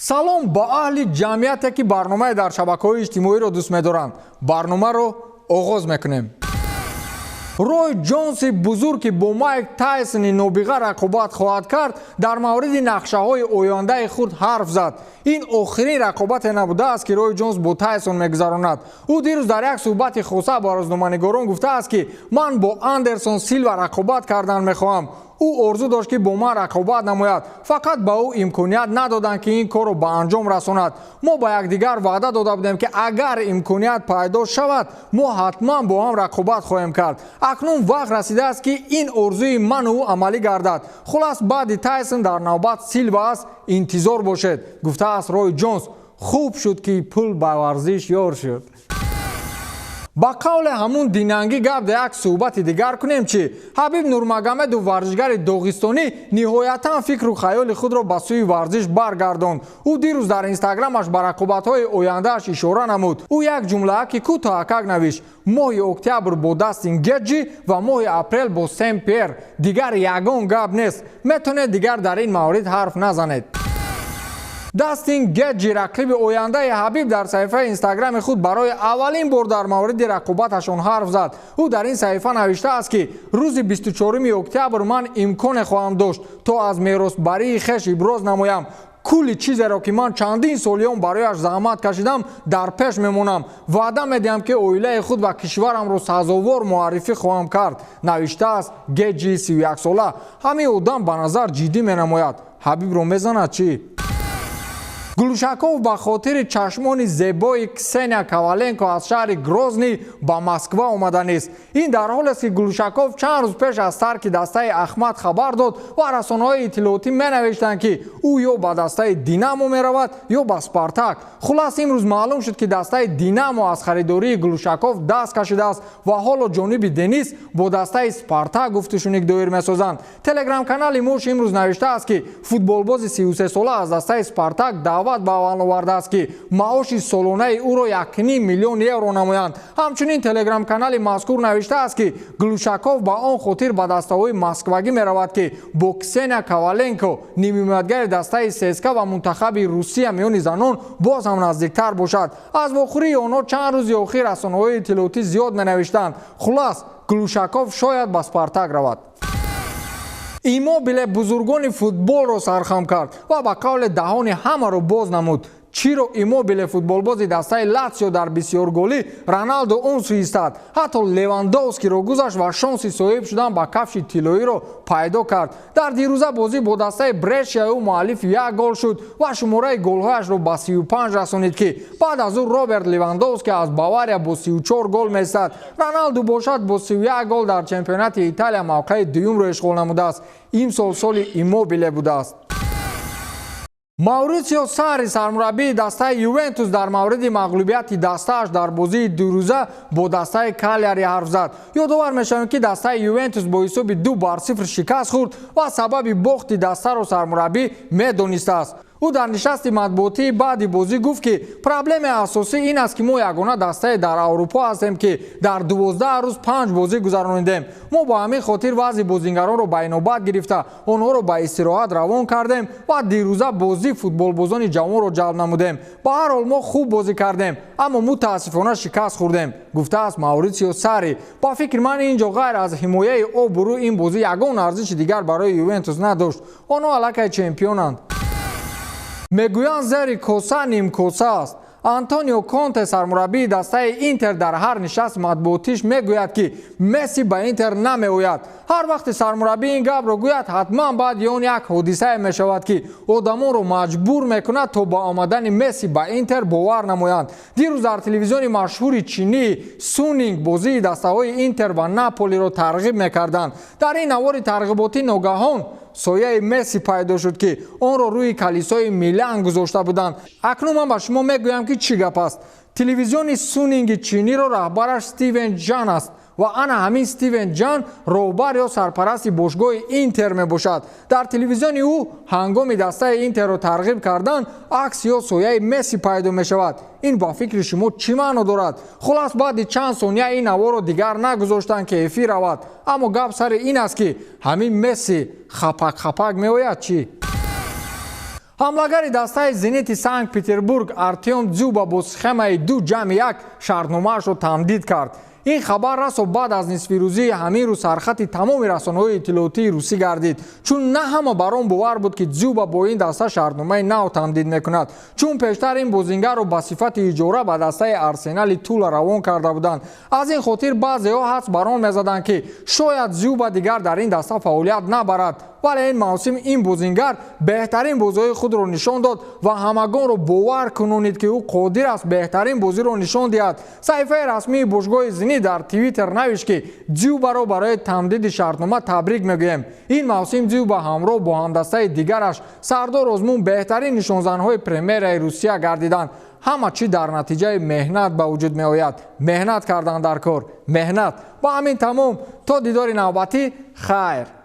салом ба аҳли ҷамъияте ки барномаи дар шабакаҳои иҷтимоиро дӯст медоранд. Барномаро оғоз мекунем. Рой Ҷонси бузург ки бо Майк Тайсони нобиға рақобат хоҳад кард, дар мавриди нақшаҳои ояндаи худ ҳарф зад. ин охирин рақобате набудааст ки Рой Ҷонс бо Тайсон мегузаронад. ӯ дирӯз дар як суҳбати хоса ба рӯзноманигорон гуфтааст ки ман бо Андерсон Силва рақобат кардан мехоҳам. ӯ орзу дошт ки бо ман рақобат намояд, фақат ба ӯ имконият надоданд ки ин корро ба анҷом расонад. мо ба якдигар ваъда дода будем ки агар имконият пайдо шавад, мо ҳатман бо ҳам рақобат хоҳем кард. акнун вақт расидааст ки ин орзуи ману ӯ амалӣ гардад. хулас баъди Тайсон дар навбат Силва аст, интизор бошед, гуфтааст Рой Ҷонс. хуб шуд ки пул ба варзиш ёр шуд. ба қавле ҳамун динангӣ гап да як суҳбати дигар кунем чи Ҳабиб Нурмагомедов варзишгари доғистонӣ ниҳоятан фикру хаёли худро ба сӯи варзиш баргардонд. ӯ дирӯз дар инстаграмаш ба рақобатҳои ояндааш ишора намуд. ӯ як ҷумлааки кӯтоҳакак навишт: моҳи октябр бо Дастин Геджи ва моҳи апрел бо Сен Пьер. дигар ягон гап нест. метавонед дигар дар ин маврид ҳарф назанед. Дастин Геджи рақиби ояндаи Ҳабиб дар саҳифаи инстаграми худ барои аввалин бор дар мавриди рақобаташон ҳарф зад. ӯ дар ин саҳифа навиштааст ки рӯзи 24 октябр ман имконе хоҳам дошт то аз меросбарии хеш иброз намоям. кулли чизеро ки ман чандин солиён барояш заҳмат кашидам дар пеш мемонам. ваъда медиҳам ки оилаи худ ва кишварамро сазовор муаррифӣ хоҳам кард, навиштааст Геджи 31 сола. ҳамин одам ба назар ҷиддӣ менамояд. Ҳабибро мезанад чӣ? Глушаков ба хотири чашмони зебои Ксения Коваленко аз шаҳри Грозний ба Москва омаданист. ин дар ҳолест ки Глушаков чанд рӯз пеш аз тарки дастаи Ахмад хабар дод ва расонаҳои иттилоотӣ менавиштанд ки ӯ ё ба дастаи Динамо меравад ё ба Спартак. хулас имрӯз маълум шуд ки дастаи Динамо аз харидории Глушаков даст кашидааст ва ҳоло ҷониби Денис бо дастаи Спартак гуфтушуник доир месозанд. Телеграм-канали Мош имрӯз навиштааст ки футболбози 33 сола аз дастаи Спартак даъват ба аввал овардааст ки маоши солонаи ӯро 1,5 миллион евро намоянд. ҳамчунин телеграм-канали мазкур навиштааст ки Глушаков ба он хотир ба дастаҳои москвагӣ меравад ки бо Ксения Коваленко, нимиятгари дастаи ССКА ва мунтахаби Русия миёни занон боз ҳам наздиктар бошад. аз вохӯрии онҳо чанд рӯзи охир расонаҳои иттилоотӣ зиёд менавиштанд. хулас Глушаков шояд ба Спартак равад. Иммобиле бузургони футболро сархам кард ва ба қавле даҳони ҳамаро боз намуд. чиро Иммобиле футболбози дастаи Латсио дар бисёрголӣ Роналдо унсу истад. ҳатто Левандовскиро гузашт ва шонси соҳиб шудан ба кафши тиллоиро пайдо кард. дар дирӯза бозӣ бо дастаи Брешия ӯ муаллифи як гол шуд ва шумораи голҳояшро ба 35 расонид ки баъд аз ӯ Роберт Левандовски аз Бавария бо 34 гол меистад. Роналду бошад бо 31 гол дар чемпионати Италия мавқеи дуюмро ишғол намудааст. имсол соли Иммобиле будааст. Мауритсио Сарри сармураббии дастаи Ювентус дар мавриди мағлубияти дастааш дар бозии дурӯза бо дастаи Кальяри ҳарф зад. ёдовар мешавем ки дастаи Ювентус бо ҳисоби 2-0 шикаст хӯрд ва сабаби бохти дастаро сармураббӣ медонистааст. ӯ дар нишасти матбуотии баъди бозӣ гуфт ки проблеми асосӣ ин аст ки мо ягона дастае дар Аврупо ҳастем ки дар 12 рӯз 5 бозӣ гузаронидем. мо бо ҳамин хотир вазъи бозингаронро ба инобат гирифта онҳоро ба истироҳат равон кардем ва дирӯза бозӣ футболбозони ҷавонро ҷалб намудем. ба ҳар ҳол мо хуб бозӣ кардем, аммо мутаассифона шикаст хӯрдем, гуфтааст Мауритсио Сарри. ба фикри ман ин ҷо ғайр аз ҳимояи обу рӯ ин бозӣ ягон арзиши дигар барои Ювентус надошт. онҳо аллакай чемпионанд. мегӯянд зери коса нимкоса аст. Антонио Конте сармураббии дастаи Интер дар ҳар нишасти матбуотиш мегӯяд ки Месси ба Интер намеояд. ҳар вақте сармураббӣ ин гапро гӯяд, ҳатман баъди он як ҳодисае мешавад ки одамонро маҷбур мекунад то ба омадани Месси ба Интер бовар намоянд. дирӯз дар телевизиони машҳури чинии Сунинг бозии дастаҳои Интер ва Наполиро тарғиб мекарданд. дар ин навори тарғиботӣ ногаҳон сояи Месси пайдо шуд ки онро рӯи калисои Милан гузошта буданд. акнун ман ба шумо мегӯям ки чӣ гап аст. телевизиони Сунинги чиниро раҳбараш Стивен Ҷан аст ва ана ҳамин Стивен Ҷан роҳбар ё сарпарасти бошгоҳи Интер мебошад. дар телевизиони ӯ ҳангоми дастаи Интерро тарғиб кардан акс ё сояи Месси пайдо мешавад. ин ба фикри шумо чӣ маъно дорад? хулас баъди чанд сония ин ҳаворо дигар нагузоштанд ки эфир равад. аммо гап сари ин аст ки ҳамин Месси хапак меояд чӣ? ҳамлагари дастаи зенити санкт петербург Артем Дзюба бо схемаи 2 ҷамъи 1 шартномаашро тамдид кард. ин хабар расо баъд аз нисфирӯзии ҳамин рӯз сархати тамоми расонаҳои иттилоотии русӣ гардид, чун на ҳама бар он бовар буд ки Дзюба бо ин даста шартномаи нав тамдид мекунад, чун пештар ин бозингарро ба сифати иҷора ба дастаи Арсенали Тула равон карда буданд. аз ин хотир баъзеҳо ҳадс бар он мезаданд ки шояд Дзюба дигар дар ин даста фаъолият набарад, вале ин мавсим ин бозингар беҳтарин бозиҳои худро нишон дод ва ҳамагонро бовар кунонид ки ӯ қодир аст беҳтарин бозиро нишон диҳад. саҳифаи расмии бошгоҳи зинӣ дар твиттер навишт ки Дзюбаро барои тамдиди шартнома табрик мегӯем. ин мавсим Дзюба ҳамроҳ бо ҳамдастаи дигараш Сардор Озмун беҳтарин нишонзанҳои премьераи Русия гардиданд. ҳама чӣ дар натиҷаи меҳнат ба вуҷуд меояд. меҳнат кардан дар кор, меҳнат. ба ҳамин тамом, то дидори навбатӣ, хайр.